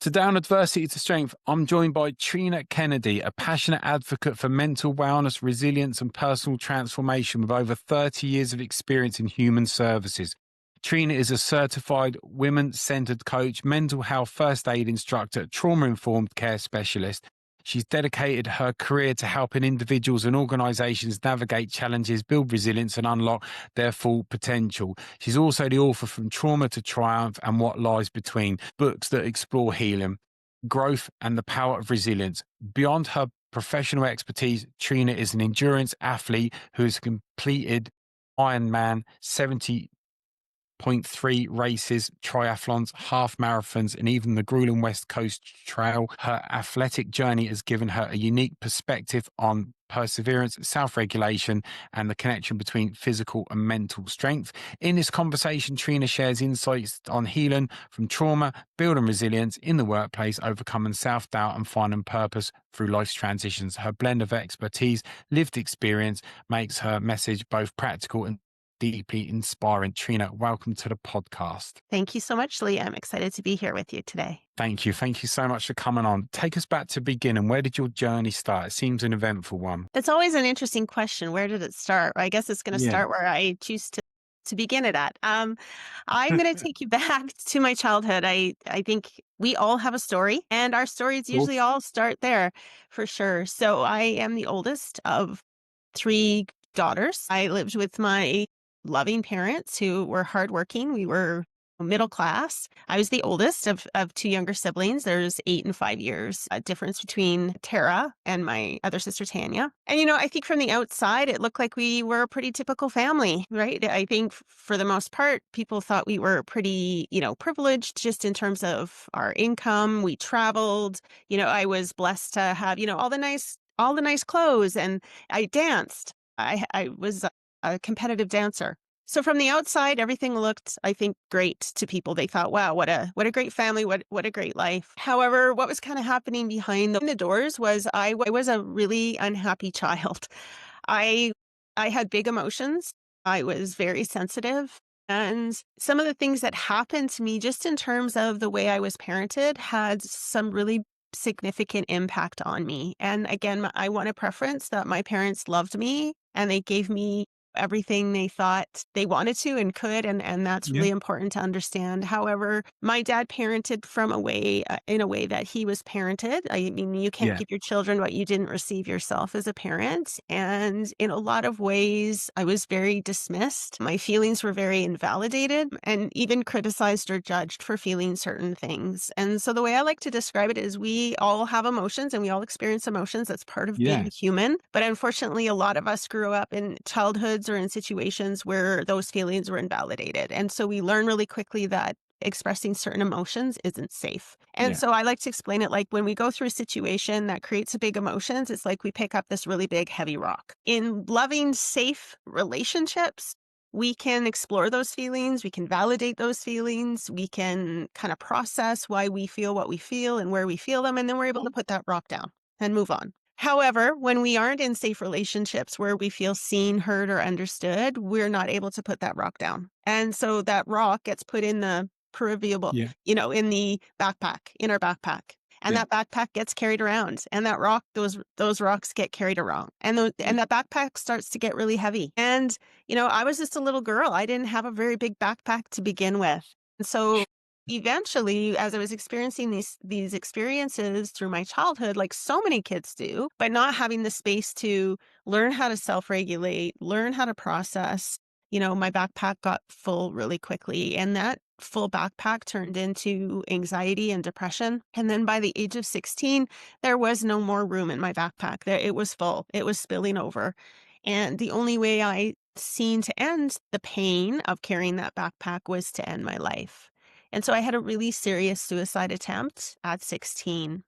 To Down Adversity to Strength, I'm joined by Trina Kennedy, a passionate advocate for mental wellness, resilience, and personal transformation with over 30 years of experience in human services. Trina is a certified women centered coach, mental health first aid instructor, trauma informed care specialist. She's dedicated her career to helping individuals and organizations navigate challenges, build resilience, and unlock their full potential. She's also the author From Trauma to Triumph and What Lies Between, books that explore healing, growth, and the power of resilience. Beyond her professional expertise, Trina is an endurance athlete who has completed Ironman 70.3 races, triathlons, half marathons, and even the grueling West Coast Trail. Her athletic journey has given her a unique perspective on perseverance, self regulation, and the connection between physical and mental strength. In this conversation, Trina shares insights on healing from trauma, building resilience in the workplace, overcoming self doubt, and finding purpose through life's transitions. Her blend of expertise, lived experience makes her message both practical and deeply inspiring. Trina, welcome to the podcast. Thank you so much, Lee. I'm excited to be here with you today. Thank you. Thank you so much for coming on. Take us back to the beginning. Where did your journey start? It seems an eventful one. It's always an interesting question. Where did it start? I guess it's going to Yeah. start where I choose to begin it at. I'm going to take you back to my childhood. I think we all have a story, and our stories usually Course. all start there for sure. So I am the oldest of three daughters. I lived with my loving parents who were hardworking. We were middle class. I was the oldest of two younger siblings. There's 8 and 5 years difference between Tara and my other sister, Tanya. And, I think from the outside, it looked like we were a pretty typical family, right? I think for the most part, people thought we were pretty, privileged just in terms of our income. We traveled, I was blessed to have, all the nice clothes, and I danced. I was a competitive dancer. So from the outside, everything looked, I think, great to people. They thought, wow, what a great family, what a great life. However, what was kind of happening behind the doors was I was a really unhappy child. I I had big emotions. I was very sensitive. And some of the things that happened to me, just in terms of the way I was parented, had some really significant impact on me. And again, I want to preference that my parents loved me and they gave me everything they thought they wanted to and could, and that's Yeah. really important to understand. However, my dad parented from a way in a way that he was parented. I mean, you can't Yeah. give your children what you didn't receive yourself as a parent, and in a lot of ways I was very dismissed. My feelings were very invalidated and even criticized or judged for feeling certain things. And so the way I like to describe it is we all have emotions and we all experience emotions. That's part of being Yeah. human. But unfortunately, a lot of us grew up in childhoods or in situations where those feelings were invalidated. And so we learn really quickly that expressing certain emotions isn't safe. And Yeah. so I like to explain it like when we go through a situation that creates a big emotions, it's like we pick up this really big, heavy rock. In loving, safe relationships, we can explore those feelings. We can validate those feelings. We can kind of process why we feel what we feel and where we feel them. And then we're able to put that rock down and move on. However, when we aren't in safe relationships where we feel seen, heard, or understood, we're not able to put that rock down. And so that rock gets put in the peripheral, Yeah. in the backpack, in our backpack. And Yeah. that backpack gets carried around, and that rock, those rocks get carried around, and that backpack starts to get really heavy. And I was just a little girl. I didn't have a very big backpack to begin with, and so eventually, as I was experiencing these experiences through my childhood, like so many kids do, but not having the space to learn how to self-regulate, learn how to process, my backpack got full really quickly. And that full backpack turned into anxiety and depression. And then by the age of 16, there was no more room in my backpack. It was full. It was spilling over. And the only way I seen to end the pain of carrying that backpack was to end my life. And so I had a really serious suicide attempt at 16.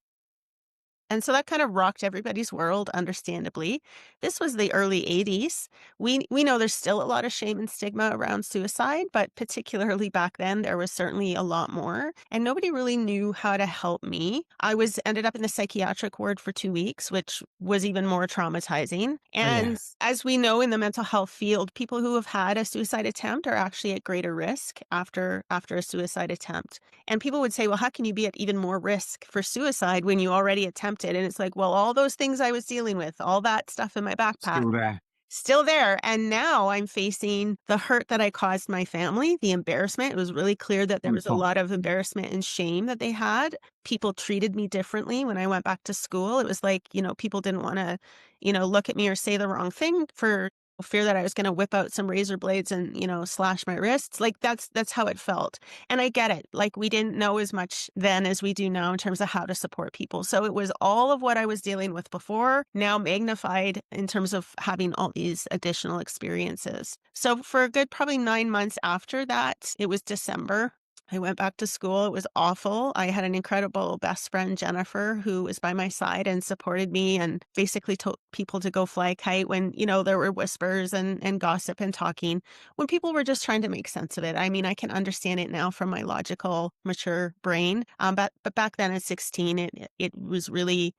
And so that kind of rocked everybody's world, understandably. This was the early 80s. We know there's still a lot of shame and stigma around suicide, but particularly back then, there was certainly a lot more. And nobody really knew how to help me. I was ended up in the psychiatric ward for 2 weeks, which was even more traumatizing. Oh, yeah. And as we know in the mental health field, people who have had a suicide attempt are actually at greater risk after a suicide attempt. And people would say, well, how can you be at even more risk for suicide when you already attempted? And it's like, well, all those things I was dealing with, all that stuff in my backpack, Still there. still there. And now I'm facing the hurt that I caused my family, the embarrassment. It was really clear that there On was a top. lot of embarrassment and shame that they had. People treated me differently when I went back to school. It was like, people didn't want to, look at me or say the wrong thing for fear that I was going to whip out some razor blades and, slash my wrists. Like that's how it felt. And I get it. Like we didn't know as much then as we do now in terms of how to support people. So it was all of what I was dealing with before, now magnified in terms of having all these additional experiences. So for a good probably 9 months after that, it was December. I went back to school. It was awful. I had an incredible best friend, Jennifer, who was by my side and supported me and basically told people to go fly a kite when, there were whispers and gossip and talking, when people were just trying to make sense of it. I mean, I can understand it now from my logical, mature brain. But back then at 16, it was really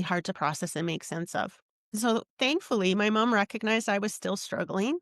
hard to process and make sense of. So thankfully, my mom recognized I was still struggling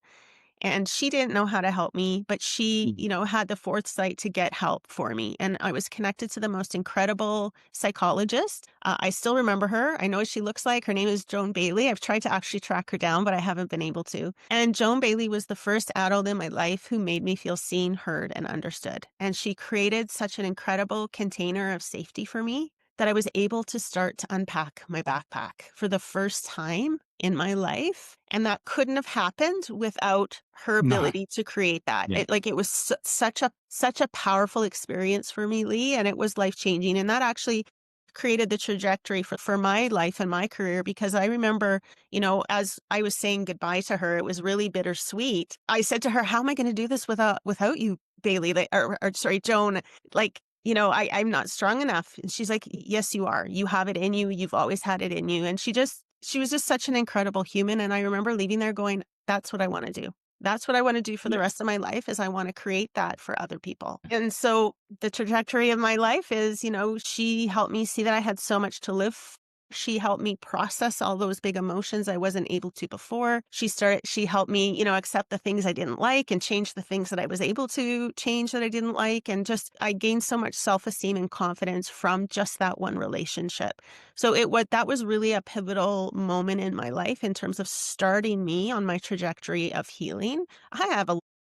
and she didn't know how to help me, but she, Mm. had the foresight to get help for me. And I was connected to the most incredible psychologist. I still remember her. I know what she looks like. Her name is Joan Bailey. I've tried to actually track her down, but I haven't been able to. And Joan Bailey was the first adult in my life who made me feel seen, heard, and understood. And she created such an incredible container of safety for me that I was able to start to unpack my backpack for the first time in my life. And that couldn't have happened without her No. ability to create that. Yeah. It was such a powerful experience for me, Lee, and it was life changing. And that actually created the trajectory for my life and my career because I remember, as I was saying goodbye to her, it was really bittersweet. I said to her, how am I going to do this without you, Bailey? Like, or sorry, Joan, like, I'm not strong enough. And she's like, yes, you are. You have it in you. You've always had it in you. And she was just such an incredible human. And I remember leaving there going, that's what I want to do. That's what I want to do for the Yeah. rest of my life is I want to create that for other people. And so the trajectory of my life is, she helped me see that I had so much to live. She helped me process all those big emotions I wasn't able to before. She helped me, accept the things I didn't like and change the things that I was able to change that I didn't like. And just, I gained so much self-esteem and confidence from just that one relationship. So that was really a pivotal moment in my life in terms of starting me on my trajectory of healing.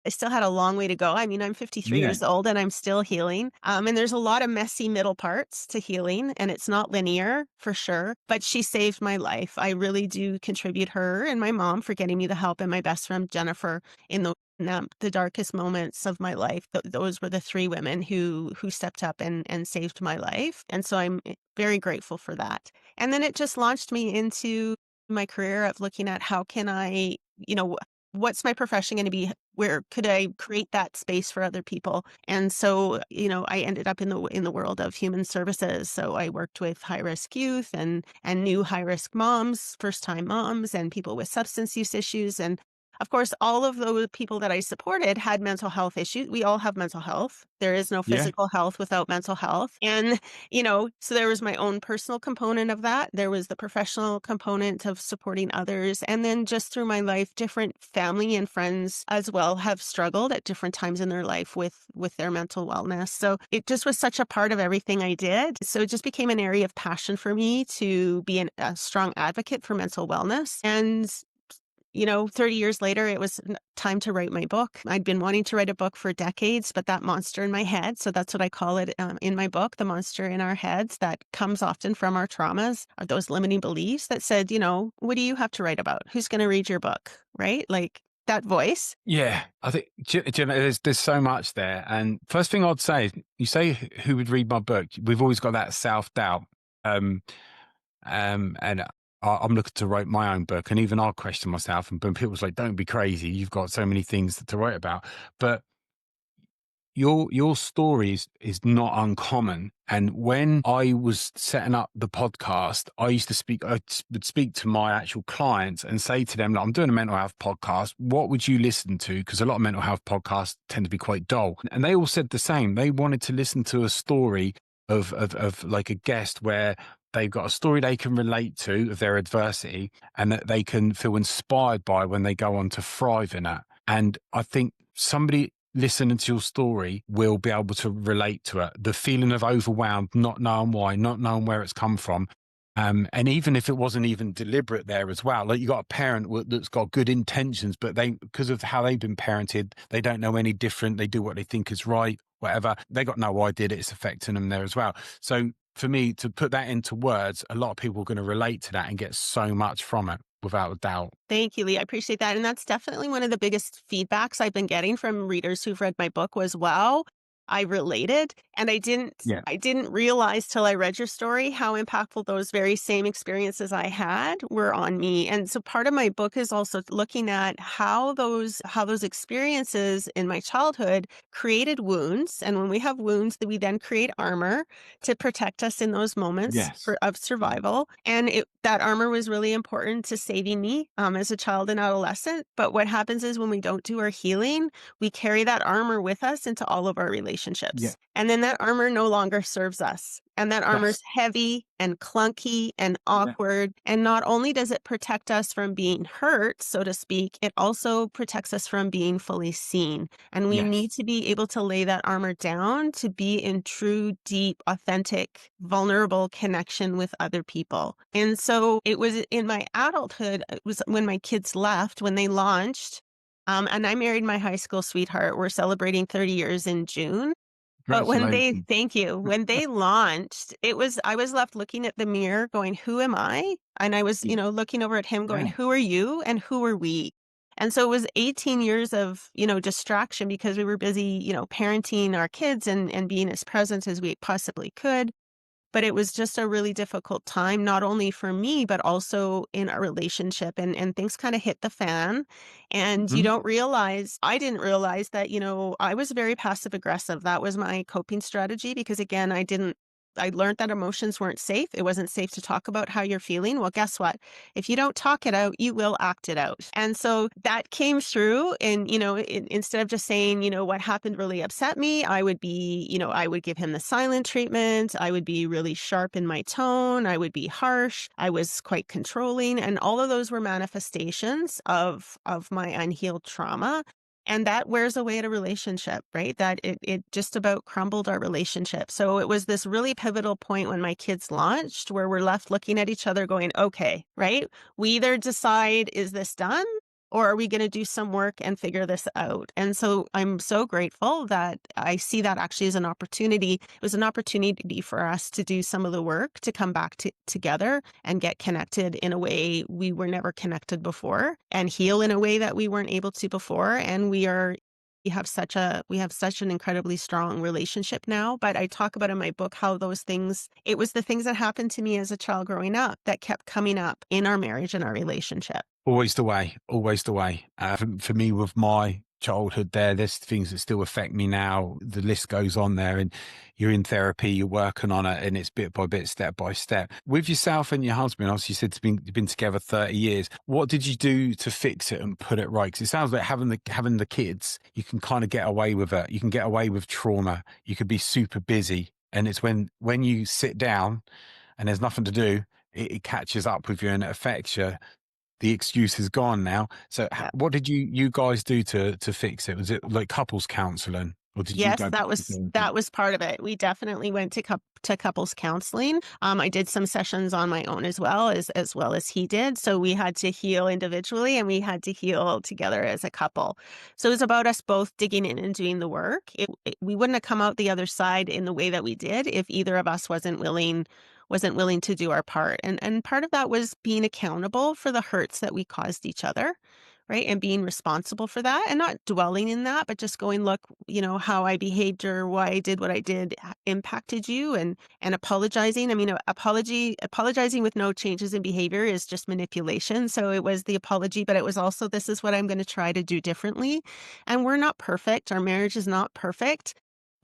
I still had a long way to go. I mean, I'm 53 Yeah. years old and I'm still healing. And there's a lot of messy middle parts to healing, and it's not linear for sure. But she saved my life. I really do contribute her and my mom for getting me the help, and my best friend Jennifer in the darkest moments of my life. Those were the three women who stepped up and saved my life. And so I'm very grateful for that. And then it just launched me into my career of looking at how can I, what's my profession going to be? Where could I create that space for other people? And so, I ended up in the world of human services. So I worked with high risk youth and new high risk moms, first time moms, and people with substance use issues. And of course, all of those people that I supported had mental health issues. We all have mental health. There is no Yeah. physical health without mental health. And, so there was my own personal component of that. There was the professional component of supporting others. And then just through my life, different family and friends as well have struggled at different times in their life with their mental wellness. So it just was such a part of everything I did. So it just became an area of passion for me to be a strong advocate for mental wellness. And 30 years later, it was time to write my book. I'd been wanting to write a book for decades, but that monster in my head, so that's what I call it in my book, the monster in our heads that comes often from our traumas, are those limiting beliefs that said, what do you have to write about? Who's going to read your book? Right? Like that voice. Yeah. I think, there's so much there. And first thing I'd say, you say who would read my book? We've always got that self doubt. Um, and I'm looking to write my own book, and even I'll question myself. And people's like, "Don't be crazy. You've got so many things to write about." But your story is not uncommon. And when I was setting up the podcast, I would speak to my actual clients and say to them, like, I'm doing a mental health podcast. What would you listen to? Because a lot of mental health podcasts tend to be quite dull. And they all said the same. They wanted to listen to a story of like a guest where they've got a story they can relate to of their adversity and that they can feel inspired by when they go on to thrive in it. And I think somebody listening to your story will be able to relate to it. The feeling of overwhelmed, not knowing why, not knowing where it's come from. And even if it wasn't even deliberate there as well, like you got a parent that's got good intentions, but they, because of how they've been parented, they don't know any different. They do what they think is right, whatever. They got no idea that it's affecting them there as well. So for me to put that into words, a lot of people are going to relate to that and get so much from it without a doubt. Thank you, Lee. I appreciate that. And that's definitely one of the biggest feedbacks I've been getting from readers who've read my book was, wow, I related. And Yeah. I didn't realize till I read your story how impactful those very same experiences I had were on me. And so part of my book is also looking at how those experiences in my childhood created wounds. And when we have wounds, that we then create armor to protect us in those moments Yes. of survival. And that armor was really important to saving me as a child and adolescent. But what happens is when we don't do our healing, we carry that armor with us into all of our Yeah. relationships. And then that armor no longer serves us. And that armor's That's, heavy and clunky and yeah. awkward. And not only does it protect us from being hurt, so to speak, it also protects us from being fully seen. And we need Yes. to be able to lay that armor down to be in true, deep, authentic, vulnerable connection with other people. And so it was in my adulthood, it was when my kids left, when they launched. And I married my high school sweetheart. We're celebrating 30 years in June. But when they Congratulations. thank you. When they launched, I was left looking at the mirror going, "Who am I?" And I was, looking over at him going, Yeah. "Who are you and who are we?" And so it was 18 years of, distraction because we were busy, parenting our kids and being as present as we possibly could. But it was just a really difficult time, not only for me, but also in our relationship. And things kind of hit the fan. And you Mhm. don't realize, I didn't realize that, I was very passive aggressive. That was my coping strategy because, again, I learned that emotions weren't safe. It wasn't safe to talk about how you're feeling. Well, guess what? If you don't talk it out, you will act it out. And so that came through. And, instead of just saying, what happened really upset me, I would give him the silent treatment. I would be really sharp in my tone. I would be harsh. I was quite controlling. And all of those were manifestations of my unhealed trauma. And that wears away at a relationship, right? That it just about crumbled our relationship. So it was this really pivotal point when my kids launched where we're left looking at each other going, okay, right? We either decide, is this done? Or are we going to do some work and figure this out? And so I'm so grateful that I see that actually as an opportunity. It was an opportunity for us to do some of the work, to come back together and get connected in a way we were never connected before and heal in a way that we weren't able to before. And we have such an incredibly strong relationship now. But I talk about in my book how it was the things that happened to me as a child growing up that kept coming up in our marriage and our relationship. Always the way, always the way. For me, with my childhood there's things that still affect me now. The list goes on there, and you're in therapy, you're working on it, and it's bit by bit, step by step. With yourself and your husband, obviously you said you've been together 30 years. What did you do to fix it and put it right? Because it sounds like having the kids, you can kind of get away with it. You can get away with trauma. You could be super busy. And it's when you sit down and there's nothing to do, it catches up with you and it affects you. The excuse is gone now. So what did you guys do to fix it? Was it like couples counseling, or did you Yes, go back to therapy? that was part of it. We definitely went to couples counseling. I did some sessions on my own as well as he did. So we had to heal individually and we had to heal together as a couple. So it was about us both digging in and doing the work. We wouldn't have come out the other side in the way that we did if either of us wasn't willing to do our part. And part of that was being accountable for the hurts that we caused each other, right? And being responsible for that and not dwelling in that, but just going, look, how I behaved or why I did what I did impacted you and apologizing. I mean, apologizing with no changes in behavior is just manipulation. So it was the apology, but it was also, this is what I'm going to try to do differently. And we're not perfect. Our marriage is not perfect.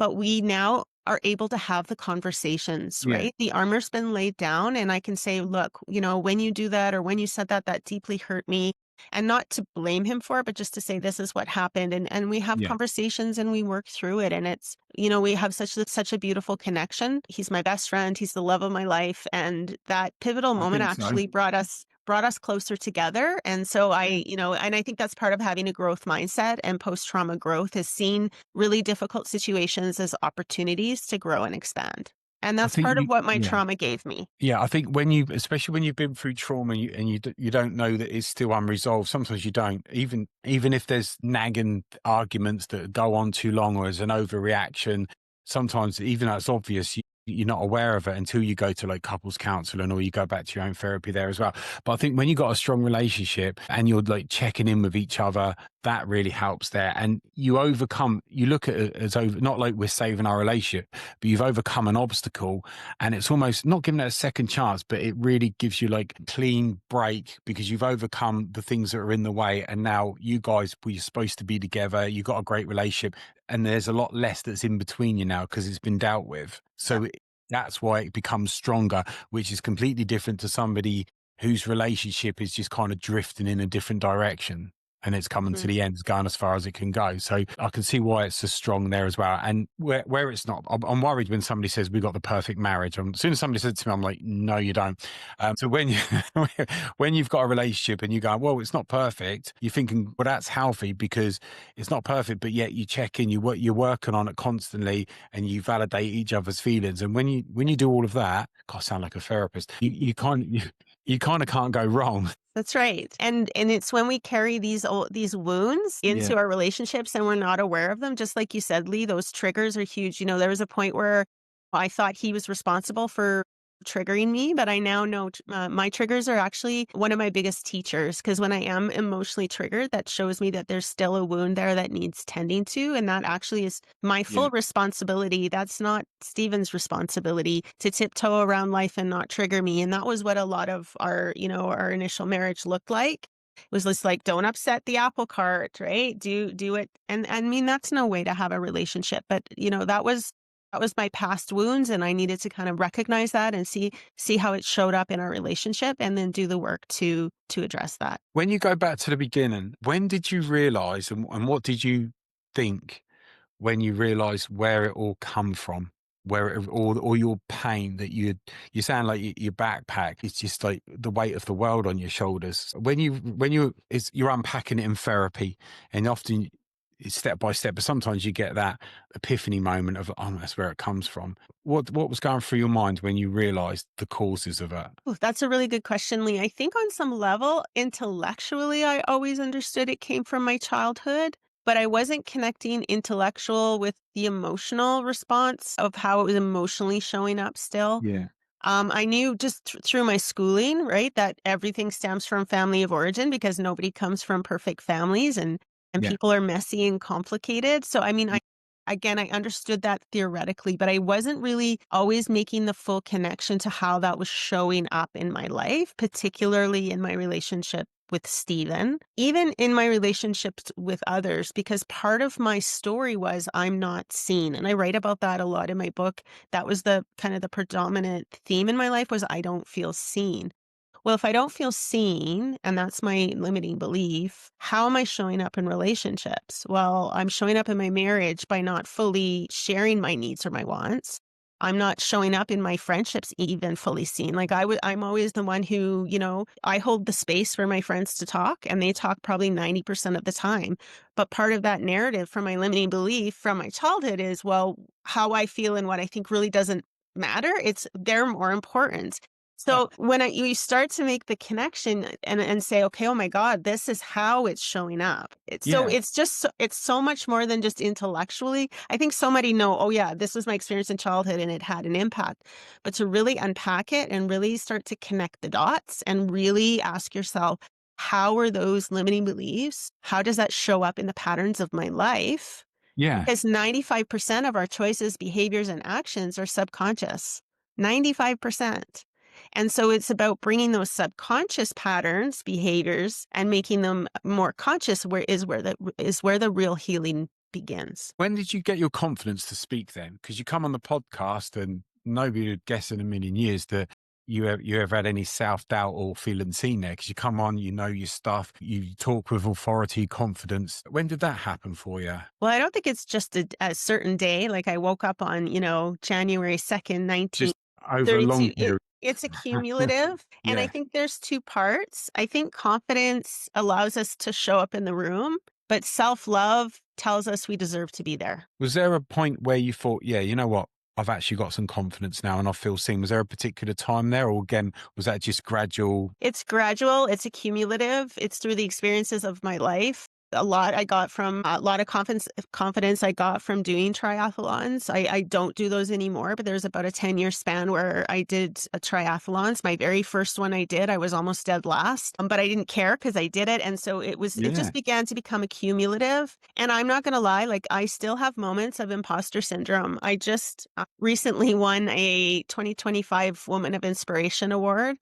but we now are able to have the conversations, Yeah. right? The armor's been laid down, and I can say, look, when you do that or when you said that, that deeply hurt me. And not to blame him for it, but just to say this is what happened. And we have Yeah. conversations and we work through it. And it's, we have such a beautiful connection. He's my best friend. He's the love of my life. And that pivotal I moment think so. actually brought us closer together. And so and I think that's part of having a growth mindset and post-trauma growth is seeing really difficult situations as opportunities to grow and expand. And I that's think part of you what my yeah. trauma gave me. Yeah, I think when you, especially when you've been through trauma and you don't know that it's still unresolved. Sometimes you don't, even if there's nagging arguments that go on too long or as an overreaction. Sometimes, even though it's obvious, you're not aware of it until you go to like couples counseling or you go back to your own therapy there as well. But I think when you got a strong relationship and you're like checking in with each other, that really helps there. And you overcome. You look at it as over, not like we're saving our relationship, but you've overcome an obstacle and it's almost not giving it a second chance, but it really gives you like a clean break because you've overcome the things that are in the way. And now you guys, well, you're supposed to be together. You got a great relationship and there's a lot less that's in between you now because it's been dealt with. Yep. That's why it becomes stronger, which is completely different to somebody whose relationship is just kind of drifting in a different direction and it's coming to Mhm. the end, it's going as far as it can go. So I can see why it's so strong there as well. And where it's not, I'm worried when somebody says we got the perfect marriage. As soon as somebody says to me, I'm like, no, you don't. So when you when you've got a relationship and you go, well, it's not perfect, you're thinking, well, that's healthy because it's not perfect, but yet you check in, you're working on it constantly, and you validate each other's feelings. And when you do all of that, God, I sound like a therapist. You kind of can't go wrong. That's right. And it's when we carry these wounds Yeah. into our relationships and we're not aware of them, just like you said, Lee, those triggers are huge. There was a point where I thought he was responsible for triggering me, but I now know my triggers are actually one of my biggest teachers because when I am emotionally triggered, that shows me that there's still a wound there that needs tending to. And that actually is my Yeah. full responsibility. That's not Stephen's responsibility to tiptoe around life and not trigger me. And that was what a lot of our initial marriage looked like. It was just like, don't upset the apple cart, right? Do it. And I mean, that's no way to have a relationship. But that was my past wounds, and I needed to kind of recognize that and see how it showed up in our relationship and then do the work to address that. When you go back to the beginning, when did you realize and what did you think when you realized where it all come from? Where it, all your pain that you sound like your backpack is just like the weight of the world on your shoulders. You're unpacking it in therapy, and often it's step by step, but sometimes you get that epiphany moment of, oh, that's where it comes from. What was going through your mind when you realized the causes of that? Ooh, that's a really good question, Lee. I think on some level, intellectually, I always understood it came from my childhood, but I wasn't connecting intellectual with the emotional response of how it was emotionally showing up still. Yeah. I knew just through my schooling, right, that everything stems from family of origin because nobody comes from perfect families and Yeah. people are messy and complicated. So I mean, I understood that theoretically, but I wasn't really always making the full connection to how that was showing up in my life, particularly in my relationship with Stephen, even in my relationships with others, because part of my story was I'm not seen. And I write about that a lot in my book. That was the kind of the predominant theme in my life was I don't feel seen. Well, if I don't feel seen, and that's my limiting belief, how am I showing up in relationships? Well, I'm showing up in my marriage by not fully sharing my needs or my wants. I'm not showing up in my friendships even fully seen. Like I'm always the one who, I hold the space for my friends to talk and they talk probably 90% of the time. But part of that narrative from my limiting belief from my childhood is, well, how I feel and what I think really doesn't matter. They're more important. Uh, So when you start to make the connection and say, okay, oh my God, this is how it's showing up. yeah. It's so much more than just intellectually. I think so many know, oh yeah, this was my experience in childhood and it had an impact. But to really unpack it and really start to connect the dots and really ask yourself, how are those limiting beliefs? How does that show up in the patterns of my life? Yeah. Because 95% of our choices, behaviors, and actions are subconscious. 95%. And so it's about bringing those subconscious patterns, behaviors, and making them more conscious where the real healing begins. When did you get your confidence to speak then? Because you come on the podcast and nobody would guess in a million years that you ever had any self-doubt or feeling seen there. Because you come on, you know your stuff, you talk with authority, confidence. When did that happen for you? Well, I don't think it's just a certain day. Like I woke up on, January 2nd, Just over a long 1932. period. It's a cumulative. And I Yeah. think there's two parts. I think confidence allows us to show up in the room, but self-love tells us we deserve to be there. Was there a point where you thought, yeah, you know what? I've actually got some confidence now and I feel seen. Was there a particular time there, or again, was that just gradual? It's gradual, it's accumulative, it's through the experiences of my life. A lot of confidence I got from doing triathlons. I don't do those anymore, but there's about a 10-year span where I did a triathlons. My very first one I did, I was almost dead last, but I didn't care because I did it, and so it Yeah. just began to become accumulative, and I'm not gonna lie, like, I still have moments of imposter syndrome. I just, recently won a 2025 Woman of Inspiration award,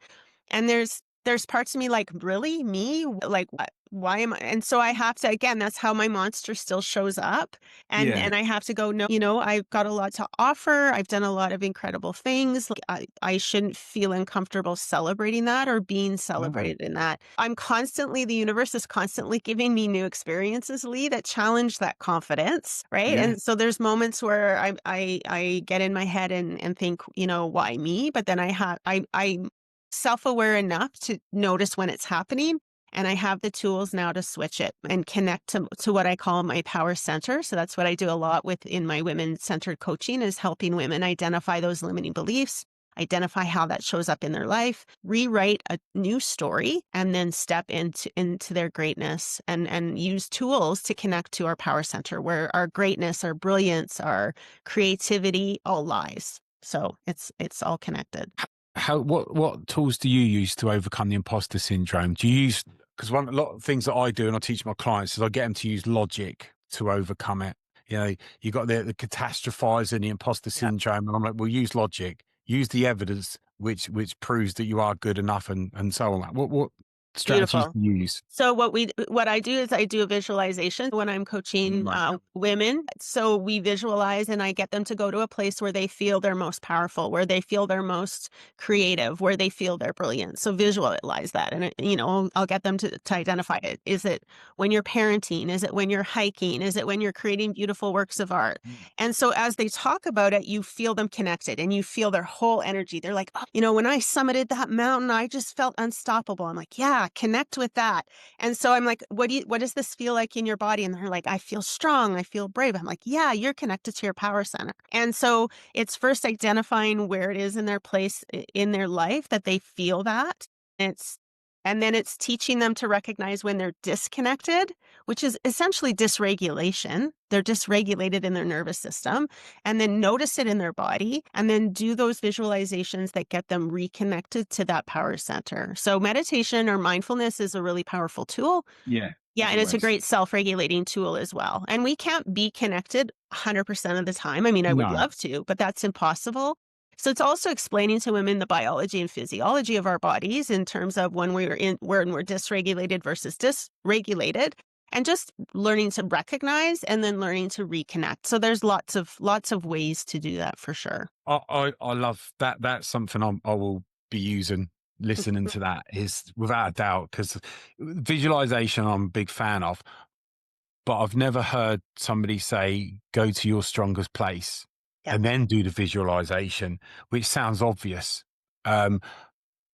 and there's parts of me like, "Really? Me? Like, what? Why am I?" And so I have to again, that's how my monster still shows up, Yeah. and I have to go, "No, I've got a lot to offer. I've done a lot of incredible things. Like, I shouldn't feel uncomfortable celebrating that or being No. celebrated in that." The universe is constantly giving me new experiences, Lee, that challenge that confidence, right? Yeah. And so there's moments where I get in my head and think, "Why me?" But then I'm self-aware enough to notice when it's happening, and I have the tools now to switch it and connect to what I call my power center. So that's what I do a lot with in my women-centered coaching, is helping women identify those limiting beliefs, identify how that shows up in their life, rewrite a new story, and then step into their greatness and use tools to connect to our power center where our greatness, our brilliance, our creativity all lies. So it's all connected. How what tools do you use to overcome the imposter syndrome? Do you use, because one a lot of things that I do and I teach my clients is I get them to use logic to overcome it. You know, you got the catastrophizer and the imposter syndrome, and I'm like, well, use logic, use the evidence which proves that you are good enough, and so on. What strategies Beautiful. do you use? So what I do is I do a visualization when I'm coaching Right. women. So we visualize, and I get them to go to a place where they feel they're most powerful, where they feel they're most creative, where they feel they're brilliant. So visualize that, and I'll get them to identify it. Is it when you're parenting? Is it when you're hiking? Is it when you're creating beautiful works of art? Mm. And so as they talk about it, you feel them connected, and you feel their whole energy. They're like, oh, when I summited that mountain, I just felt unstoppable. I'm like, yeah, connect with that. And so I'm like, what does this feel like in your body? And they're like, I feel strong. I feel brave. I'm like, yeah, you're connected to your power center. And so it's first identifying where it is in their place in their life that they feel that. It's and then it's teaching them to recognize when they're disconnected, which is essentially dysregulation. They're dysregulated in their nervous system, and then notice it in their body, and then do those visualizations that get them reconnected to that power center. So meditation or mindfulness is a really powerful tool. Yeah, Yeah, as and it's a always. great self-regulating tool as well. And we can't be connected 100% of the time. I mean, I would No. love to, but that's impossible. So it's also explaining to women the biology and physiology of our bodies in terms of when we're dysregulated versus dysregulated, and just learning to recognize and then learning to reconnect. So there's lots of ways to do that for sure. I love that. That's something I will be using. Listening to that is without a doubt, because visualization I'm a big fan of, but I've never heard somebody say go to your strongest place Yeah, and then do the visualization, which sounds obvious. Um,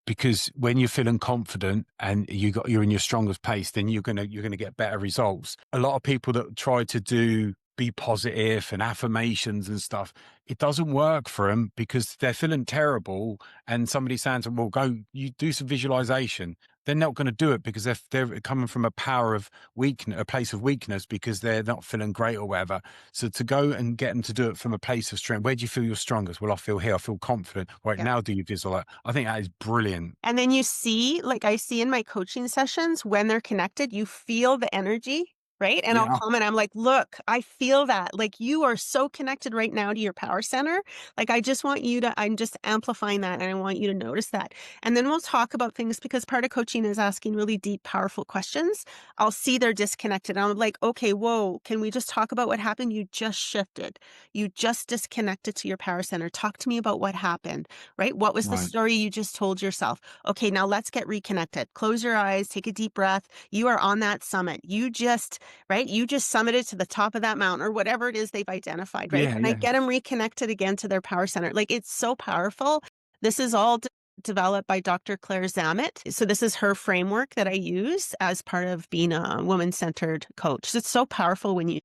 because when you're feeling confident and you're in your strongest place, then you're gonna get better results. A lot of people that try to do be positive and affirmations and stuff, it doesn't work for them because they're feeling terrible. And somebody saying to them, "Well, go you do some visualization." They're not going to do it because they're coming from a power of weakness, a place of weakness, because they're not feeling great or whatever. So to go and get them to do it from a place of strength, where do you feel you're strongest? Well, I feel here. I feel confident. Right yeah. now, do you visualize? I think that is brilliant. And then you see, like I see in my coaching sessions, when they're connected, you feel the energy. right? And I'll Yeah. comment, I'm like, "Look, I feel that. Like, you are so connected right now to your power center. Like, I just want you to I'm just amplifying that, and I want you to notice that." And then we'll talk about things because part of coaching is asking really deep, powerful questions. I'll see they're disconnected. I'm like, "Okay, whoa, can we just talk about what happened? You just shifted. You just disconnected to your power center. Talk to me about what happened, right? What was the Right. story you just told yourself? Okay, now let's get reconnected. Close your eyes, take a deep breath. You are on that summit. You just right? You just summited to the top of that mountain or whatever it is they've identified, right? Yeah. And I Yeah. get them reconnected again to their power center. Like it's so powerful. This is all developed by Dr. Claire Zammit. So this is her framework that I use as part of being a woman-centered coach. So it's so powerful when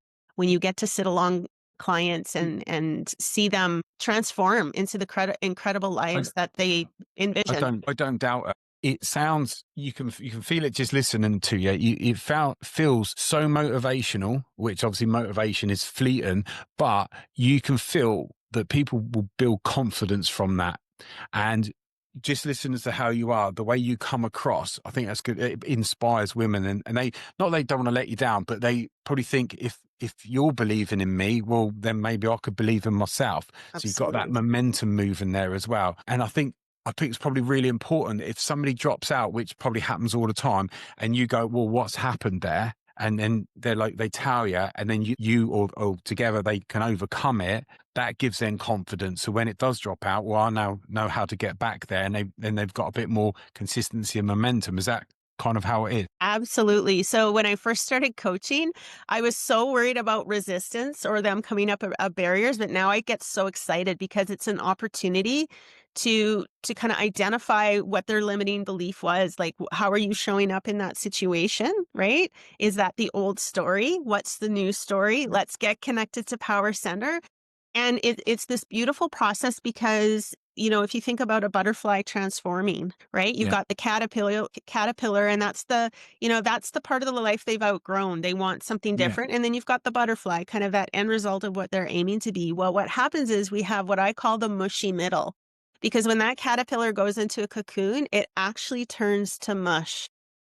you get to sit along clients and see them transform into the incredible I, lives that they envision. I don't doubt it. It sounds you can feel it just listening to you. It feels so motivational, which obviously motivation is fleeting, but you can feel that people will build confidence from that. And just listening to how you are, the way you come across, I think that's good. It inspires women, and they not they don't want to let you down, but they probably think if you're believing in me, well, then maybe I could believe in myself. So you've got that Absolutely. momentum moving there as well. And I think it's probably really important if somebody drops out, which probably happens all the time, and you go, well, what's happened there? And then they're like, they tell you, and then or together they can overcome it. That gives them confidence. So when it does drop out, well, I now know how to get back there, and then they've got a bit more consistency and momentum. Is that kind of how it is? Absolutely. So when I first started coaching, I was so worried about resistance or them coming up barriers, but now I get so excited because it's an opportunity to kind of identify what their limiting belief was. Like, how are you showing up in that situation, right? Is that the old story? What's the new story? Let's get connected to power center. And it's this beautiful process because, if you think about a butterfly transforming, right? You've Yeah, got the caterpillar, and that's the part of the life they've outgrown. They want something yeah, different. And then you've got the butterfly, kind of that end result of what they're aiming to be. Well, what happens is we have what I call the mushy middle. Because when that caterpillar goes into a cocoon, it actually turns to mush.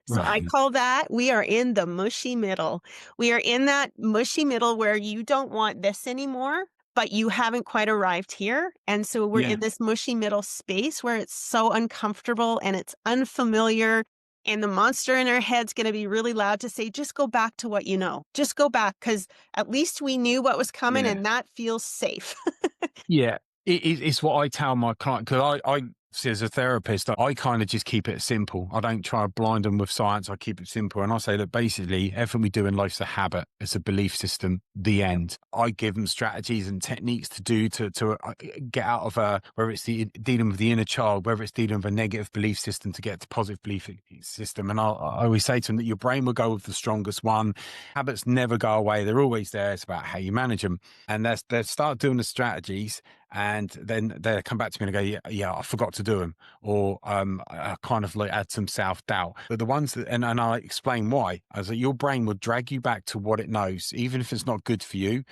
So I right. call that we are in the mushy middle. We are in that mushy middle where you don't want this anymore, but you haven't quite arrived here. And so we're in Yeah, this mushy middle space where it's so uncomfortable and it's unfamiliar. And the monster in our head's going to be really loud to say, just go back to what you know. Just go back because at least we knew what was coming yeah. and that feels safe. Yeah, it's what I tell my client because I see as a therapist, I kind of just keep it simple. I don't try to blind them with science. I keep it simple, and I say that basically everything we do in life's a habit. It's a belief system. The end. I give them strategies and techniques to do to get out of whether it's dealing with the inner child, whether it's dealing with a negative belief system to get to positive belief system. And I always say to them that your brain will go with the strongest one. Habits never go away. They're always there. It's about how you manage them. And they start doing the strategies, and then they come back to me and go, yeah, I forgot to do them, or I kind of like add some self doubt. But the ones that, and I explain why. I was like, your brain will drag you back to what it knows, even if it's not good for you.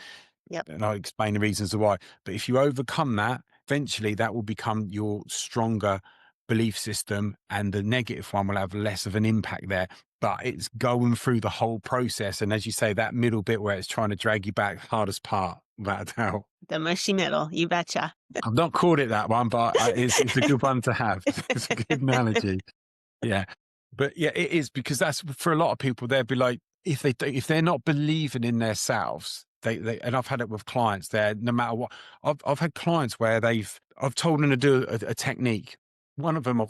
Yep. And I explain the reasons why. But if you overcome that, eventually that will become your stronger belief system, and the negative one will have less of an impact there. But it's going through the whole process. And as you say, that middle bit where it's trying to drag you back, hardest part, without a doubt. The mushy middle. You betcha. I've not called it that one, but it's a good one to have. It's a good analogy. Yeah. But yeah, it is because that's for a lot of people, they'll be like, if they're not believing in themselves, and I've had it with clients there, no matter what, I've had clients where I've told them to do a technique. One of them,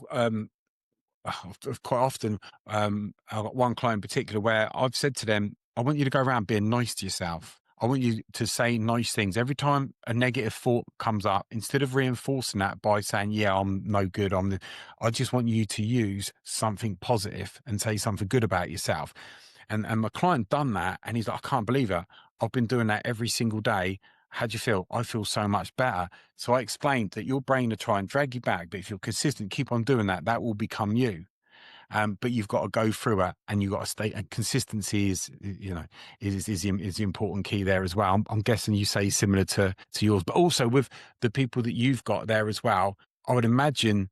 quite often, I've got one client in particular where I've said to them, I want you to go around being nice to yourself. I want you to say nice things. Every time a negative thought comes up, instead of reinforcing that by saying, yeah, I'm no good, I just want you to use something positive and say something good about yourself. And my client done that, and he's like, I can't believe it. I've been doing that every single day. How do you feel? I feel so much better. So I explained that your brain will try and drag you back, but if you're consistent, keep on doing that, that will become you. But you've got to go through it, and you've got to stay. And consistency is the important key there as well. I'm guessing you say similar to yours, but also with the people that you've got there as well. I would imagine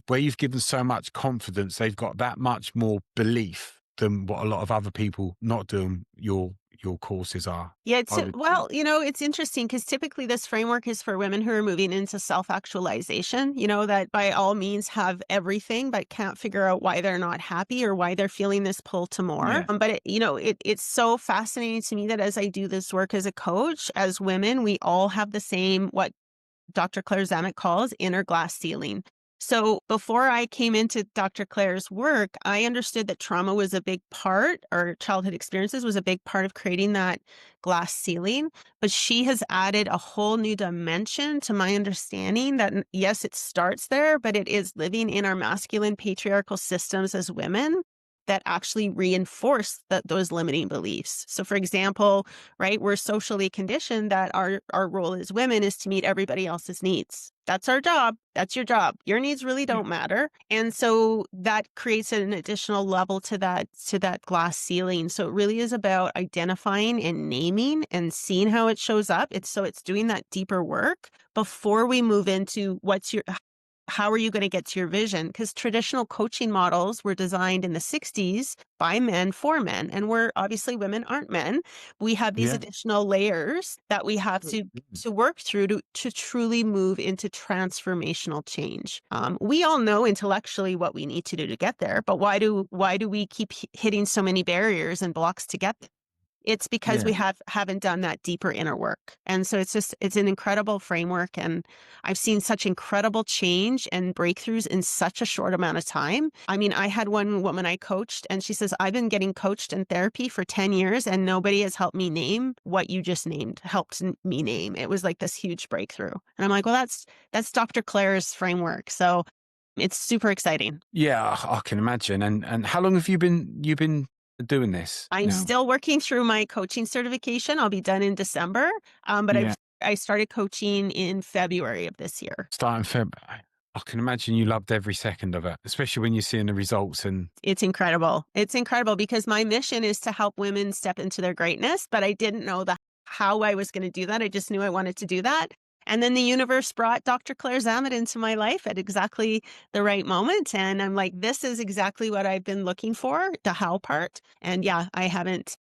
where you've given so much confidence, they've got that much more belief than what a lot of other people not doing your courses are. Yeah, I would think. well, it's interesting because typically this framework is for women who are moving into self-actualization, that by all means have everything but can't figure out why they're not happy or why they're feeling this pull to more. Yeah. But it's so fascinating to me that as I do this work as a coach, as women, we all have the same what Dr. Claire Zammit calls inner glass ceiling. So before I came into Dr. Claire's work, I understood that trauma was a big part, or childhood experiences was a big part of creating that glass ceiling. But she has added a whole new dimension to my understanding that, yes, it starts there, but it is living in our masculine patriarchal systems as women that actually reinforce those limiting beliefs. So, for example, right, we're socially conditioned that our role as women is to meet everybody else's needs. That's our job. That's your job. Your needs really Yeah. don't matter. And so that creates an additional level to that glass ceiling. So it really is about identifying and naming and seeing how it shows up. It's doing that deeper work before we move into how are you going to get to your vision? Because traditional coaching models were designed in the 60s by men for men. And we're obviously women aren't men. We have these Yeah. additional layers that we have to work through to truly move into transformational change. We all know intellectually what we need to do to get there, but why do we keep hitting so many barriers and blocks to get there? It's because we Yeah. haven't done that deeper inner work. And so it's an incredible framework, and I've seen such incredible change and breakthroughs in such a short amount of time. I mean, I had one woman I coached and she says, "I've been getting coached in therapy for 10 years and nobody has helped me name what you just named, me name." It was like this huge breakthrough. And I'm like, "Well, that's Dr. Claire's framework." So it's super exciting. Yeah, I can imagine. And how long have you been doing this I'm now? still working through my coaching certification. I'll be done in December. But Yeah. I started coaching in February of this year. Starting Feb. I can imagine you loved every second of it, especially when you're seeing the results and It's incredible. It's incredible because my mission is to help women step into their greatness, but I didn't know how I was going to do that. I just knew I wanted to do that. And then the universe brought Dr. Claire Zammit into my life at exactly the right moment. And I'm like, this is exactly what I've been looking for, the how part. And yeah, I haven't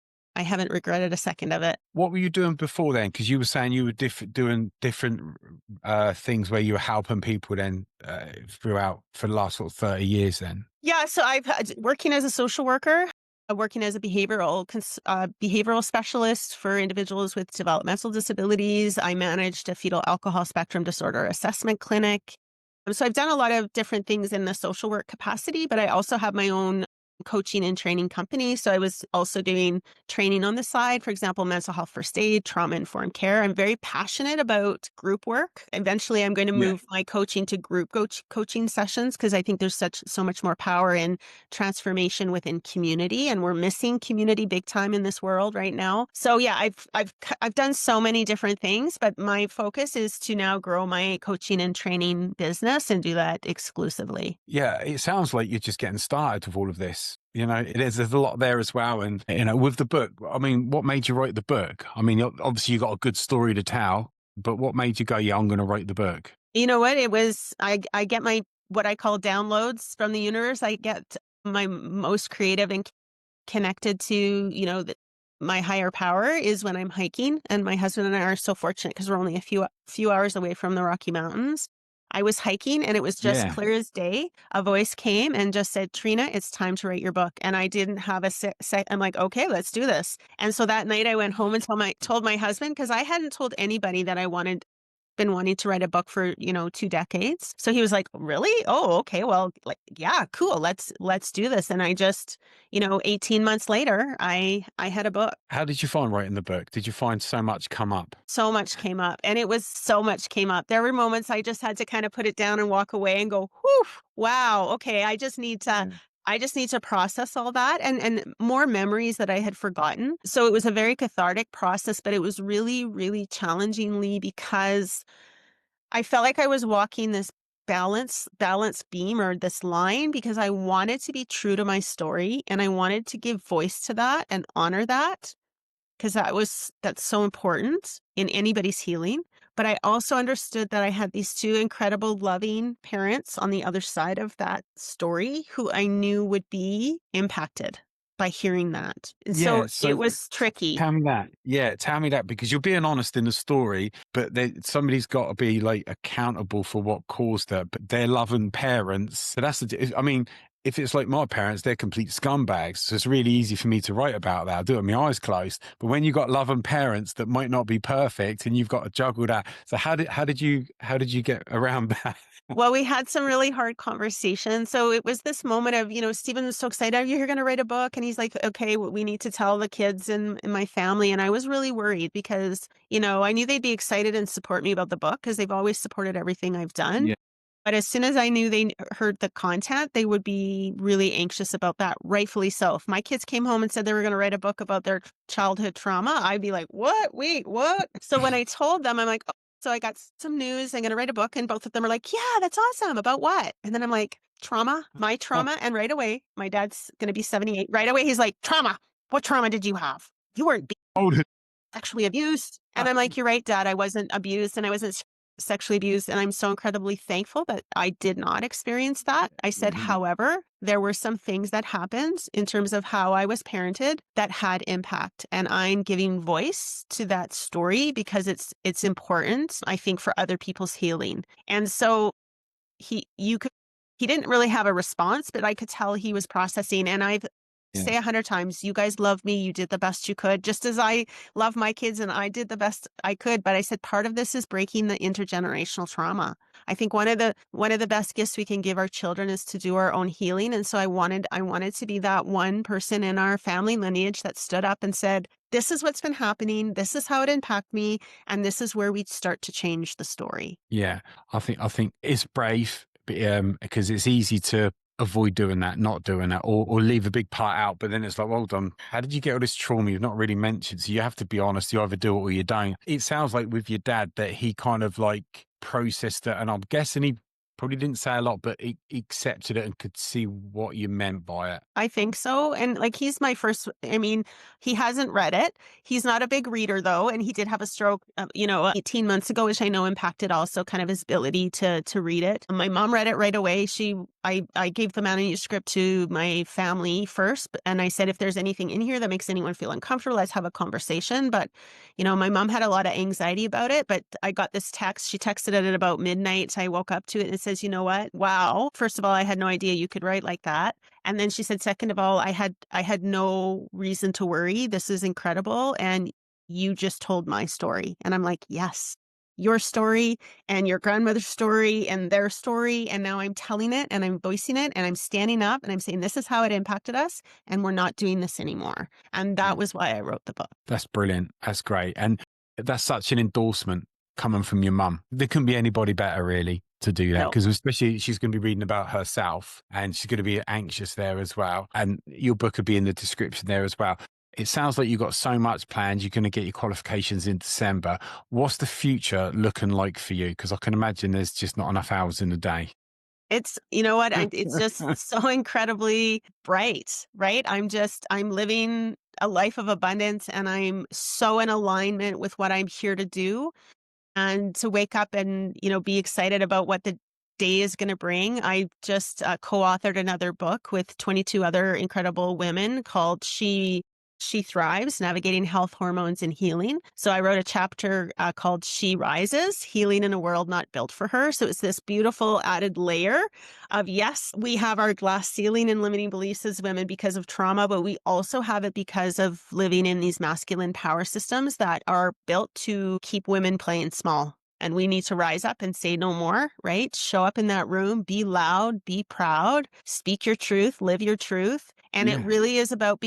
regretted a second of it. what were you doing before then? Because you were saying you were doing different things where you were helping people then throughout for the last sort of 30 years then. Yeah, so I've had working as a social worker, working as a behavioral specialist for individuals with developmental disabilities. I managed a fetal alcohol spectrum disorder assessment clinic. So I've done a lot of different things in the social work capacity, but I also have my own coaching and training company. So I was also doing training on the side, for example, mental health first aid, trauma informed care. I'm very passionate about group work. Eventually, I'm going to Yeah. move my coaching to group coaching sessions because I think there's so much more power in transformation within community, and we're missing community big time in this world right now. So yeah, I've done so many different things, but my focus is to now grow my coaching and training business and do that exclusively. Yeah, it sounds like you're just getting started with all of this. There's a lot there as well. And, with the book, I mean, what made you write the book? I mean, obviously you got a good story to tell, but what made you go, yeah, I'm going to write the book? You know what? It was I get my what I call downloads from the universe. I get my most creative and connected to, my higher power is when I'm hiking. And my husband and I are so fortunate because we're only a few hours away from the Rocky Mountains. I was hiking and it was just Yeah. clear as day. A voice came and just said, "Trina, it's time to write your book." And I didn't have I'm like, "Okay, let's do this." And so that night I went home and told my husband because I hadn't told anybody that I been wanting to write a book for, 2 decades. So he was like, "Really? Oh, okay. Well, like, yeah, cool. Let's do this." And I just, 18 months later, I had a book. How did you find writing the book? Did you find so much come up? So much came up, and it was so much came up. There were moments I just had to kind of put it down and walk away and go, "Whew, wow, okay, Mm. I just need to process all that," and more memories that I had forgotten. So it was a very cathartic process, but it was really, really challengingly because I felt like I was walking this balance beam or this line because I wanted to be true to my story and I wanted to give voice to that and honor that because that's so important in anybody's healing. But I also understood that I had these two incredible loving parents on the other side of that story who I knew would be impacted. by hearing that. And so Yeah, it so was tricky. tell me that. Yeah, tell me that because you're being honest in the story, but somebody's got to be like accountable for what caused that. But they're loving parents. So I mean, if it's like my parents, they're complete scumbags. So it's really easy for me to write about that. I do it with my eyes closed. But when you've got loving parents that might not be perfect and you've got to juggle that. So how did you get around that? Well, we had some really hard conversations. So it was this moment of, Stephen was so excited. Are you going to write a book? And he's like, okay, we need to tell the kids in my family. And I was really worried because, I knew they'd be excited and support me about the book because they've always supported everything I've done. Yeah. But as soon as I knew they heard the content, they would be really anxious about that, rightfully so. If my kids came home and said they were going to write a book about their childhood trauma, I'd be like, what? Wait, what? So when I told them, I'm like, oh, so I got some news. I'm going to write a book. And both of them are like, yeah, that's awesome. About what? And then I'm like, trauma, my trauma. And right away, my dad's going to be 78. Right away, he's like, trauma. What trauma did you have? You weren't Hold it. sexually abused. And I'm like, you're right, Dad. I wasn't abused and I wasn't sexually abused. And I'm so incredibly thankful that I did not experience that. I said, however, there were some things that happened in terms of how I was parented that had impact. And I'm giving voice to that story because it's important, I think, for other people's healing. And so he didn't really have a response, but I could tell he was processing. And I've Yeah. say 100 times, you guys love me. You did the best you could, just as I love my kids and I did the best I could. But I said, part of this is breaking the intergenerational trauma. I think one of the best gifts we can give our children is to do our own healing. And so I wanted to be that one person in our family lineage that stood up and said, this is what's been happening. This is how it impacted me. And this is where we start to change the story. Yeah, I think it's brave, because it's easy to avoid doing that, not doing that, or leave a big part out. But then it's like, well done. How did you get all this trauma you've not really mentioned? So you have to be honest. You either do it or you don't. It sounds like with your dad that he kind of like processed it, and I'm guessing he probably didn't say a lot, but he accepted it and could see what you meant by it. I think so. And like he's my first, I mean, he hasn't read it. He's not a big reader though. And he did have a stroke, 18 months ago, which I know impacted also kind of his ability to read it. My mom read it right away. I gave the manuscript to my family first. And I said, if there's anything in here that makes anyone feel uncomfortable, let's have a conversation. But, my mom had a lot of anxiety about it, but I got this text. She texted it at about midnight. I woke up to it and it says, you know what? Wow. First of all, I had no idea you could write like that. And then she said, second of all, I had no reason to worry. This is incredible. And you just told my story. And I'm like, yes, your story and your grandmother's story and their story. And now I'm telling it and I'm voicing it and I'm standing up and I'm saying, this is how it impacted us. And we're not doing this anymore. And that was why I wrote the book. That's brilliant. That's great. And that's such an endorsement coming from your mum. There couldn't be anybody better, really, to do that. No. Because especially she's going to be reading about herself and she's going to be anxious there as well. And your book would be in the description there as well. It sounds like you've got so much planned. You're going to get your qualifications in December. What's the future looking like for you? Because I can imagine there's just not enough hours in the day. It's, you know what? It's just so incredibly bright, right? I'm living a life of abundance and I'm so in alignment with what I'm here to do. And to wake up and, be excited about what the day is going to bring. I just co-authored another book with 22 other incredible women called She Thrives, Navigating Health, Hormones, and Healing. So I wrote a chapter called She Rises, Healing in a World Not Built for Her. So it's this beautiful added layer of, yes, we have our glass ceiling and limiting beliefs as women because of trauma, but we also have it because of living in these masculine power systems that are built to keep women playing small. And we need to rise up and say no more, right? Show up in that room, be loud, be proud, speak your truth, live your truth. And it Yeah. really is about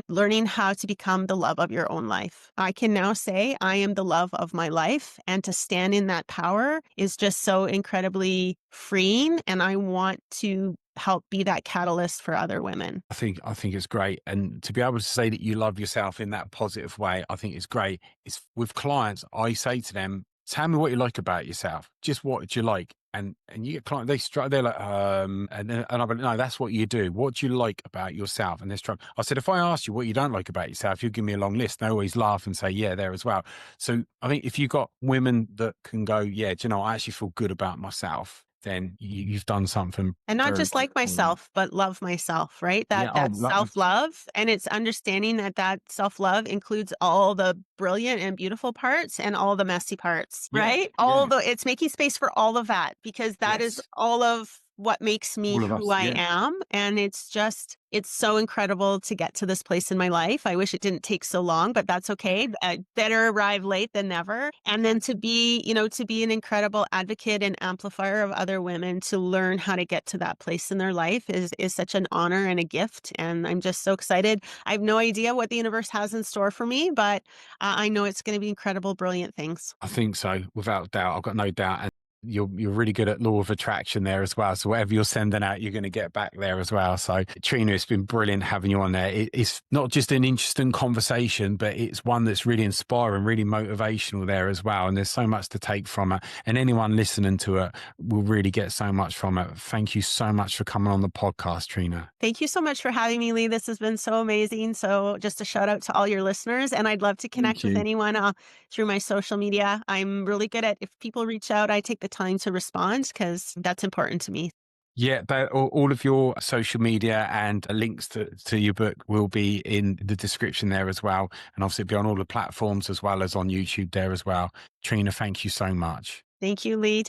learning how to become the love of your own life. I can now say I am the love of my life. And to stand in that power is just so incredibly freeing. And I want to help be that catalyst for other women. I think it's great. And to be able to say that you love yourself in that positive way, I think it's great. It's with clients, I say to them, tell me what you like about yourself. Just what do you like? And you get clients, they're like, and I'm like, no, that's what you do. What do you like about yourself? And they're strong. I said, if I ask you what you don't like about yourself, you give me a long list. They always laugh and say, yeah, there as well. So I think if you've got women that can go, yeah, do you know, I actually feel good about myself, then you've done something And not very just like important. myself, but love myself, right? Yeah. That self-love, and it's understanding that that self-love includes all the brilliant and beautiful parts and all the messy parts, Yeah. right? Yeah. It's making space for all of that because that is Yes. all of what makes me All of who us. I Yeah. am, and it's so incredible to get to this place in my life. I wish it didn't take so long, but that's okay. Better arrive late than never. And then to be an incredible advocate and amplifier of other women to learn how to get to that place in their life is such an honor and a gift. And I'm just so excited. I have no idea what the universe has in store for me, but I know it's going to be incredible, brilliant things. I think so, without doubt. I've got no doubt. And you're really good at law of attraction there as well. So whatever you're sending out, you're going to get back there as well. So Trina, it's been brilliant having you on there. It's not just an interesting conversation, but it's one that's really inspiring, really motivational there as well. And there's so much to take from it. And anyone listening to it will really get so much from it. Thank you so much for coming on the podcast, Trina. Thank you so much for having me, Lee. This has been so amazing. So, just a shout out to all your listeners. And I'd love to Thank connect with you. anyone through my social media. I'm really good at if people reach out, I take the time to respond because that's important to me. Yeah, all of your social media and links to your book will be in the description there as well. And obviously be on all the platforms as well as on YouTube there as well. Trina, thank you so much. Thank you, Lee.